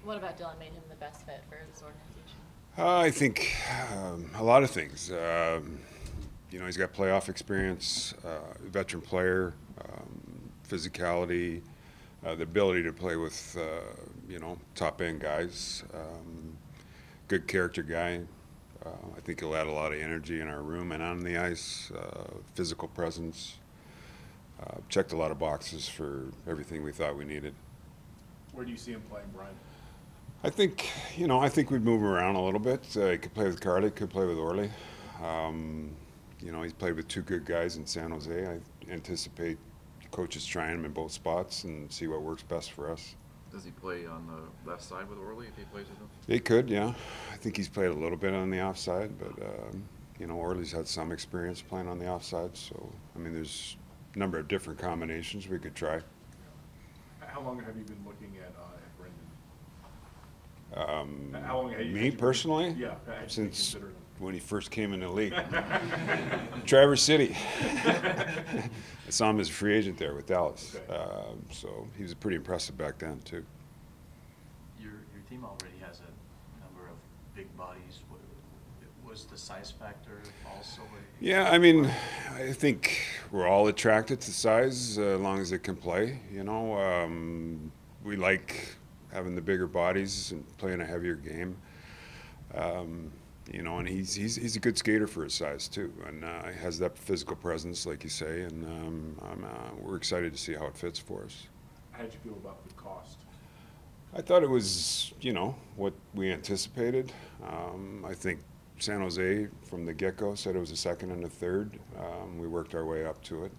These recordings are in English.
What about Dillon made him the best fit for this organization? I think a lot of things. He's got playoff experience, veteran player, physicality, the ability to play with, top end guys. Good character guy. I think he'll add a lot of energy in our room and on the ice. Physical presence. Checked a lot of boxes for everything we thought we needed. Where do you see him playing, Brian? I think we'd move him around a little bit. He could play with Carly, could play with Orly. He's played with two good guys in San Jose. I anticipate coaches trying him in both spots and see what works best for us. Does he play on the left side with Orly if he plays with him? He could, yeah. I think he's played a little bit on the offside, but, Orly's had some experience playing on the offside. So, there's a number of different combinations we could try. How long have you been looking at Brenden? How long have you? Me personally? Yeah. Since when he first came in the league. Traverse City. I saw him as a free agent there with Dallas. Okay. So he was pretty impressive back then, too. Your team already has a number of big bodies. Was the size factor also? Yeah, I think we're all attracted to size as long as it can play. We like having the bigger bodies and playing a heavier game. And he's a good skater for his size too, and he has that physical presence, like you say, and we're excited to see how it fits for us. How did you feel about the cost? I thought it was, what we anticipated. I think San Jose from the get-go said it was a second and a third. We worked our way up to it.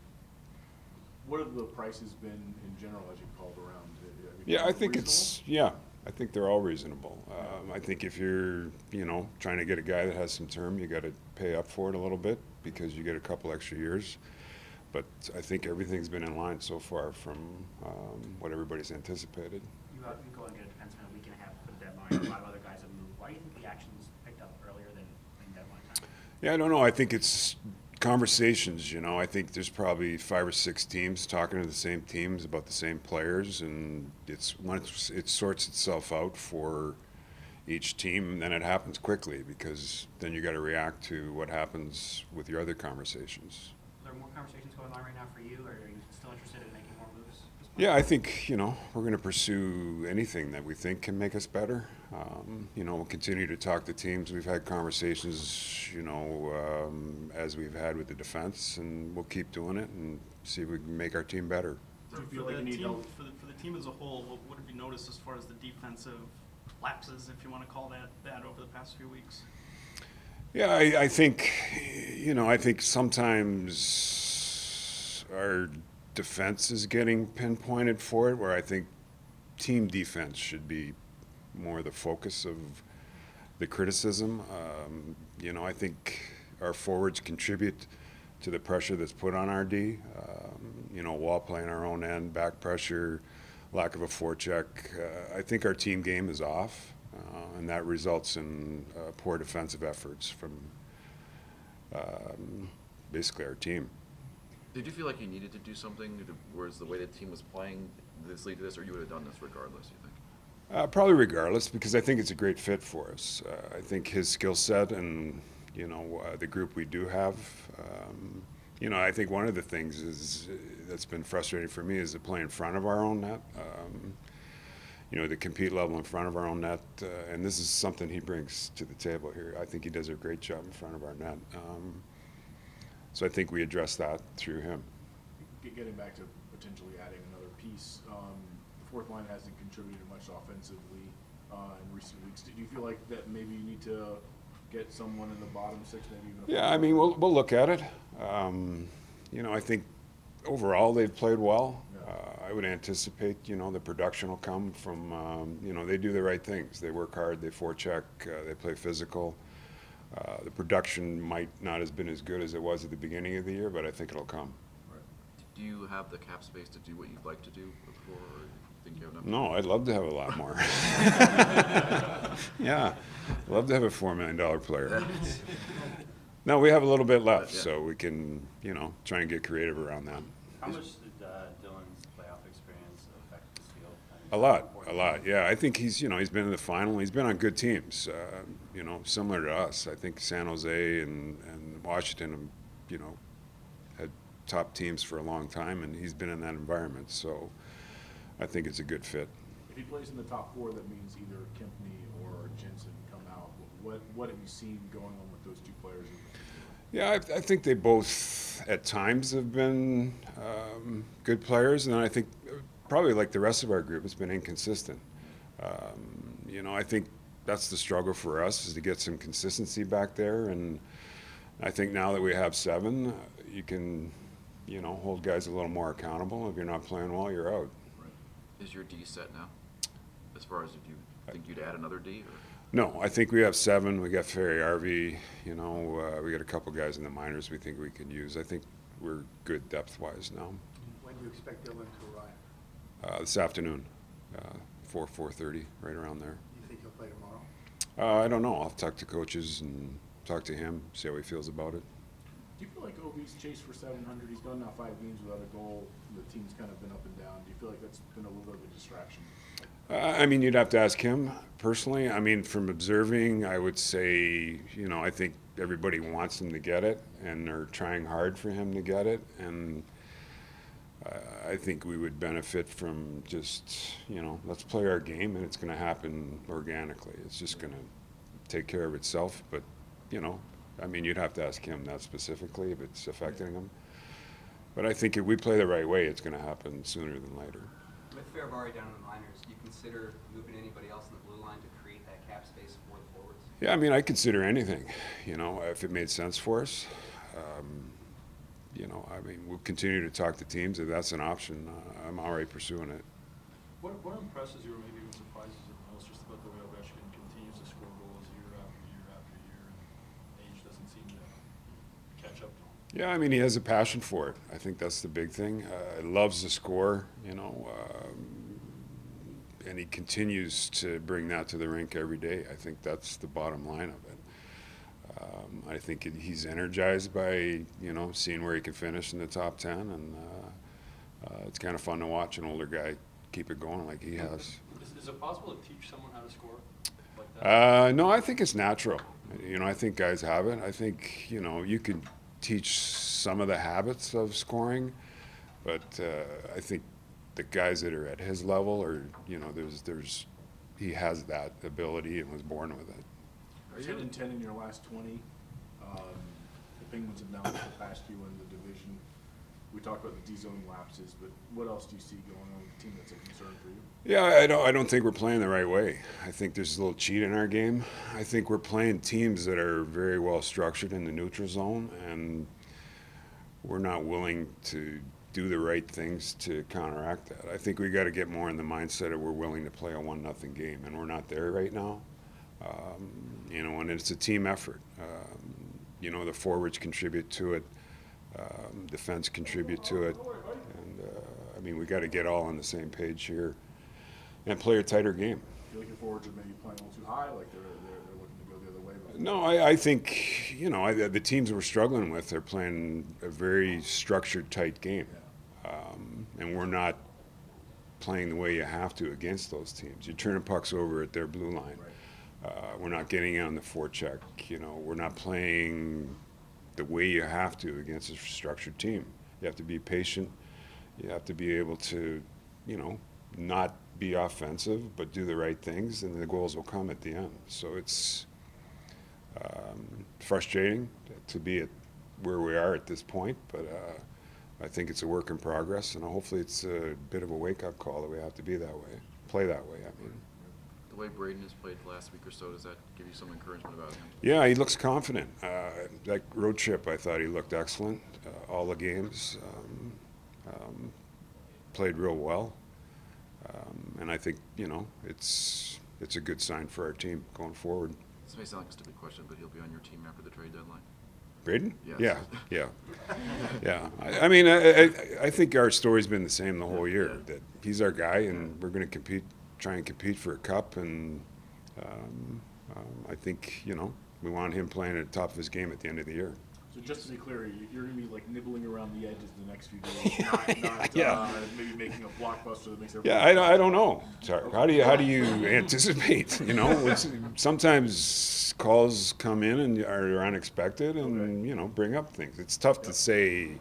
What have the prices been in general as you've called around? Yeah, I think I think they're all reasonable. I think if you're, trying to get a guy that has some term, you got to pay up for it a little bit because you get a couple extra years. But I think everything's been in line so far from what everybody's anticipated. You go and get a defenseman a week and a half for the deadline. A lot of other guys have moved. Why do you think the action's picked up earlier than deadline time? Yeah, I don't know. I think it's conversations. I think there's probably 5 or 6 teams talking to the same teams about the same players, and once it sorts itself out for each team, then it happens quickly because then you got to react to what happens with your other conversations. Are there more conversations going on right now for you, or are you still interested in making more moves? Yeah, I think, we're going to pursue anything that we think can make us better. We'll continue to talk to teams. We've had conversations, as we've had with the defense, and we'll keep doing it and see if we can make our team better. Do you feel like you need help? For the team as a whole, what have you noticed as far as the defensive lapses, if you want to call that over the past few weeks? Yeah, I think, I think sometimes our defense is getting pinpointed for it, where I think team defense should be more the focus of the criticism. I think our forwards contribute to the pressure that's put on our D. Wall playing our own end, back pressure, lack of a forecheck. I think our team game is off, and that results in poor defensive efforts from basically our team. Did you feel like you needed to do something, whereas the way the team was playing this lead to this, or you would have done this regardless, you think? Probably regardless, because I think it's a great fit for us. I think his skill set and, the group we do have, I think one of the things that's been frustrating for me is to play in front of our own net, the compete level in front of our own net, and this is something he brings to the table here. I think he does a great job in front of our net. So I think we address that through him. Getting back to potentially adding another piece, the fourth line hasn't contributed much offensively in recent weeks. Do you feel like that maybe you need to get someone in the bottom six, maybe even? Yeah, we'll look at it. I think overall they've played well. I would anticipate, the production will come from, they do the right things. They work hard, they forecheck, they play physical. The production might not have been as good as it was at the beginning of the year, but I think it'll come. Right. Do you have the cap space to do what you'd like to do before, or you think you have enough? No, I'd love to have a lot more. Yeah, I'd love to have a $4 million player. No, we have a little bit left, so we can, try and get creative around that. How much did Dillon's playoff experience affect this deal? A lot. Yeah, I think he's been in the final. He's been on good teams, similar to us. I think San Jose and Washington, had top teams for a long time, and he's been in that environment. So I think it's a good fit. If he plays in the top four, that means either Kempney or Jensen come out. What have you seen going on with those two players? Yeah, I think they both at times have been good players, and I think probably like the rest of our group, it's been inconsistent. I think that's the struggle for us, is to get some consistency back there, and I think now that we have 7, you can, hold guys a little more accountable. If you're not playing well, you're out. Is your D set now? As far as if you think you'd add another D? Or? No, I think we have 7. We got Ferry Arvey, we got a couple guys in the minors we think we can use. I think we're good depth-wise now. When do you expect Dillon to arrive? This afternoon, 4:30, right around there. Do you think he'll play tomorrow? I don't know. I'll talk to coaches and talk to him, see how he feels about it. Do you feel like Ovi's chased for 700? He's gone now 5 games without a goal. The team's kind of been up and down. Do you feel like that's been a little bit of a distraction? You'd have to ask him personally. From observing, I would say, I think everybody wants him to get it, and they're trying hard for him to get it. And I think we would benefit from just, let's play our game, and it's going to happen organically. It's just going to take care of itself. But, you'd have to ask him that specifically if it's affecting him. But I think if we play the right way, it's going to happen sooner than later. With Ferrari down in the minors, do you consider moving anybody else in the blue line to create that cap space for the forwards? Yeah, I consider anything, if it made sense for us. We'll continue to talk to teams. If that's an option, I'm already pursuing it. What impresses you or maybe even surprises you the most just about the way Ovechkin continues to score goals year after year after year, and age doesn't seem to catch up to him? Yeah, he has a passion for it. I think that's the big thing. Loves to score, and he continues to bring that to the rink every day. I think that's the bottom line of it. I think he's energized by, seeing where he can finish in the top 10, and it's kind of fun to watch an older guy keep it going like he has. Is it possible to teach someone how to score like that? No, I think it's natural. I think guys have it. I think, you can teach some of the habits of scoring, but I think the guys that are at his level are, he has that ability and was born with it. 10 in your last 20. The Penguins have now surpassed you in the division. We talked about the D-zone lapses, but what else do you see going on with the team that's a concern for you? Yeah, I don't think we're playing the right way. I think there's a little cheat in our game. I think we're playing teams that are very well structured in the neutral zone, and we're not willing to do the right things to counteract that. I think we got to get more in the mindset of we're willing to play a 1-0 game, and we're not there right now. And it's a team effort. The forwards contribute to it, defense contribute to it, and we got to get all on the same page here and play a tighter game. I feel like your forwards are maybe playing a little too high, like they're looking to go the other way. No, I think the teams we're struggling with are playing a very structured, tight game, and we're not playing the way you have to against those teams. You're turning pucks over at their blue line. We're not getting on the forecheck. We're not playing the way you have to against a structured team. You have to be patient. You have to be able to, not be offensive, but do the right things, and the goals will come at the end. So it's frustrating to be at where we are at this point, but I think it's a work in progress, and hopefully it's a bit of a wake-up call that we have to be that way, play that way, The way Brenden has played the last week or so, does that give you some encouragement about him? Yeah, he looks confident. That road trip, I thought he looked excellent. All the games, played real well. And I think, it's a good sign for our team going forward. This may sound like a stupid question, but he'll be on your team after the trade deadline? Brenden? Yes. Yeah. I think our story's been the same the whole year, that he's our guy, and we're going to try and compete for a cup, and I think, we want him playing at the top of his game at the end of the year. So So just to be clear, you're gonna be like nibbling around the edges the next few days, not Yeah. maybe making a blockbuster that makes everyone. Yeah, I don't know. Sorry. How do you anticipate? You know, sometimes calls come in and are unexpected, and Okay. bring up things. It's tough to say,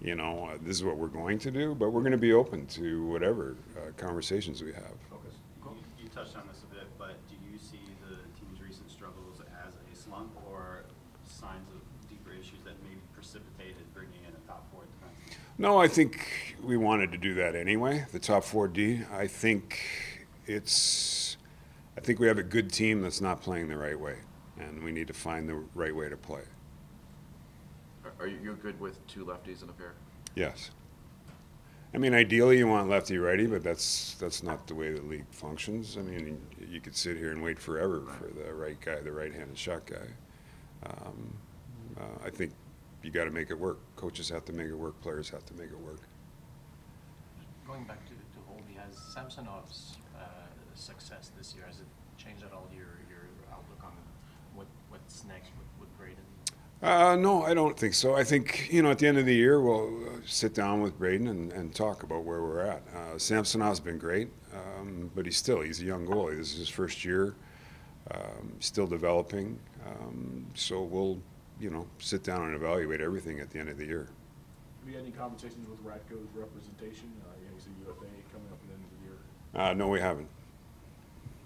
this is what we're going to do, but we're going to be open to whatever conversations we have. Okay. You touched on this a bit, but do you see the team's recent struggles as a slump or signs of deeper issues that maybe precipitated bringing in a top 4 defenseman? No, I think we wanted to do that anyway. The top 4D. I think we have a good team that's not playing the right way, and we need to find the right way to play. Are you good with 2 lefties in a pair? Yes. I mean, ideally you want lefty-righty, but that's not the way the league functions. I mean, you could sit here and wait forever for the right guy, the right-handed shot guy. I think you got to make it work. Coaches have to make it work. Players have to make it work. Going back to Holby, has Samsonov's success this year, has it changed at all your outlook on what's next with Brenden? No, I don't think so. I think, at the end of the year, we'll sit down with Breden and talk about where we're at. Samsonov's been great, but he's a young goalie. This is his first year, still developing. So we'll, sit down and evaluate everything at the end of the year. Have you had any conversations with Radko's representation? He's a UFA coming up at the end of the year. No, we haven't.